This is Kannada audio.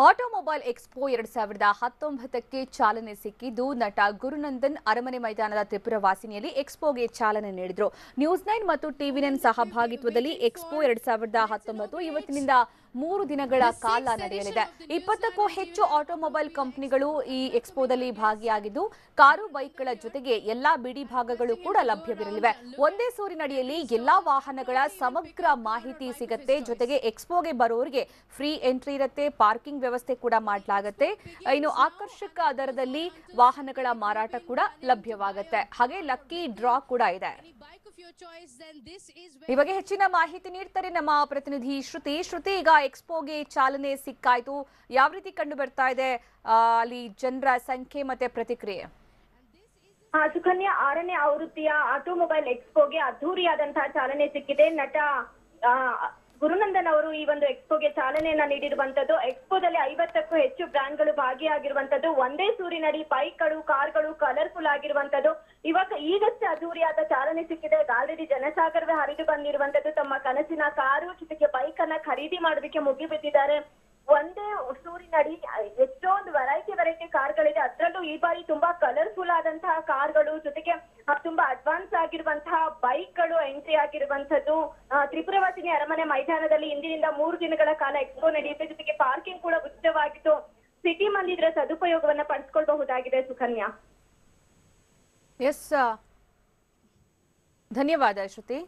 ಆಟೋಮೊಬೈಲ್ ಎಕ್ಸ್ಪೋ 2019ಕ್ಕೆ ಚಾಲನೆ ಸಿಕ್ಕಿದ್ದು ನಟ ಗುರುನಂದನ್ ಅರಮನೆ ಮೈದಾನದ ತ್ರಿಪುರ ವಾಸಿನಿಯಲ್ಲಿ ಎಕ್ಸ್ಪೋಗೆ ಚಾಲನೆ ನೀಡಿದರು. ನ್ಯೂಸ್ 9 ಮತ್ತು ಟಿವಿ9 ಸಹಭಾಗಿತ್ವದಲ್ಲಿ ಎಕ್ಸ್ಪೋ 2019 ಇವತ್ತಿನಿಂದ 3 ದಿನಗಳ ಕಾಲ ನಡೆಯಲಿದೆ. 20ಕ್ಕೂ ಹೆಚ್ಚು ಆಟೋಮೊಬೈಲ್ ಕಂಪನಿಗಳು ಈ ಎಕ್ಸ್ಪೋದಲ್ಲಿ ಭಾಗಿಯಾಗಿದ್ದು ಕಾರು ಬೈಕ್ಗಳ ಜೊತೆಗೆ ಎಲ್ಲಾ ಬಿಡಿ ಭಾಗಗಳು ಕೂಡ ಲಭ್ಯವಿರಲಿವೆ. ಒಂದೇ ಸೂರಿನಡಿಯಲ್ಲಿ ಎಲ್ಲಾ ವಾಹನಗಳ ಸಮಗ್ರ ಮಾಹಿತಿ ಸಿಗುತ್ತೆ. ಜೊತೆಗೆ ಎಕ್ಸ್ಪೋಗೆ ಬರೋರಿಗೆ ಫ್ರೀ ಎಂಟ್ರಿ ಇರುತ್ತೆ, ಪಾರ್ಕಿಂಗ್ ವ್ಯವಸ್ಥೆ ಕೂಡ ಮಾಡಲಾಗುತ್ತೆ. ಇನ್ನು ಆಕರ್ಷಕ ದರದಲ್ಲಿ ವಾಹನಗಳ ಮಾರಾಟ ಕೂಡ ಲಭ್ಯವಾಗುತ್ತೆ. ಹಾಗೆ ಲಕ್ಕಿ ಡ್ರಾ ಕೂಡ ಇದೆ. ಈ ಬಗ್ಗೆ ಹೆಚ್ಚಿನ ಮಾಹಿತಿ ನೀಡ್ತಾರೆ ನಮ್ಮ ಪ್ರತಿನಿಧಿ ಶ್ರುತಿ. ಈಗ ಎಕ್ಸ್ಪೋಗೆ ಚಾಲನೆ ಸಿಕ್ಕಾಯ್ತು, ಯಾವ ರೀತಿ ಕಂಡು ಬರ್ತಾ ಇದೆ ಅಲ್ಲಿ ಜನರ ಸಂಖ್ಯೆ ಮತ್ತೆ ಪ್ರತಿಕ್ರಿಯೆ? ಸುಕನ್ಯಾ, 6ನೇ ಆವೃತ್ತಿಯ ಆಟೋಮೊಬೈಲ್ ಎಕ್ಸ್ಪೋಗೆ ಅದ್ದೂರಿಯಾದಂತಹ ಚಾಲನೆ ಸಿಕ್ಕಿದೆ. ನಟ ಗುರುನಂದನ್ ಅವರು ಈ ಒಂದು ಎಕ್ಸ್ಪೋಗೆ ಚಾಲನೆಯನ್ನ ನೀಡಿರುವಂತದ್ದು. ಎಕ್ಸ್ಪೋದಲ್ಲಿ 50ಕ್ಕೂ ಹೆಚ್ಚು ಬ್ರ್ಯಾಂಡ್ಗಳು ಭಾಗಿಯಾಗಿರುವಂತದ್ದು. ಒಂದೇ ಸೂರಿನಡಿ ಬೈಕ್ಗಳು, ಕಾರ್ಗಳು ಕಲರ್ಫುಲ್ ಆಗಿರುವಂತದ್ದು. ಈಗಷ್ಟೇ ಅದ್ದೂರಿಯಾದ ಚಾಲನೆ ಸಿಕ್ಕಿದೆ. ಆಲ್ರೆಡಿ ಜನಸಾಗರವೇ ಹರಿದು ಬಂದಿರುವಂತದ್ದು. ತಮ್ಮ ಕನಸಿನ ಕಾರು ಜೊತೆಗೆ ಬೈಕ್ ಅನ್ನ ಖರೀದಿ ಮಾಡೋದಕ್ಕೆ ಮುಗಿಬಿದ್ದಿದ್ದಾರೆ. ಒಂದೇ ಸೂರಿನಡಿ ಎಷ್ಟೊಂದು ವೆರೈಟಿ ಕಾರ್ಗಳಿದೆ. ಅದರಲ್ಲೂ ಈ ಬಾರಿ ತುಂಬಾ ಕಲರ್ಫುಲ್ ಆದಂತಹ ಕಾರ್ಗಳು ಜೊತೆಗೆ ತುಂಬಾ ಅಡ್ವಾನ್ಸ್ ಆಗಿರುವಂತಹ ಬೈಕ್ಗಳು ಎಂಟ್ರಿ ಆಗಿರುವಂತದ್ದು. ತ್ರಿಪುರವಾಸಿನಿ ಅರಮನೆ ಮೈದಾನದಲ್ಲಿ ಇಂದಿನಿಂದ 3 ದಿನಗಳ ಕಾಲ ಎಕ್ಸ್ಪೋ ನಡೆಯುತ್ತೆ. ಜೊತೆಗೆ ಪಾರ್ಕಿಂಗ್ ಕೂಡ ಉಚಿತವಾಗಿತ್ತು. ಸಿಟಿ ಮಂದಿ ಇದರ ಸದುಪಯೋಗವನ್ನ ಪಡಿಸಿಕೊಳ್ಳಬಹುದಾಗಿದೆ. ಸುಕನ್ಯಾ, ಧನ್ಯವಾದ ಶ್ರುತಿ.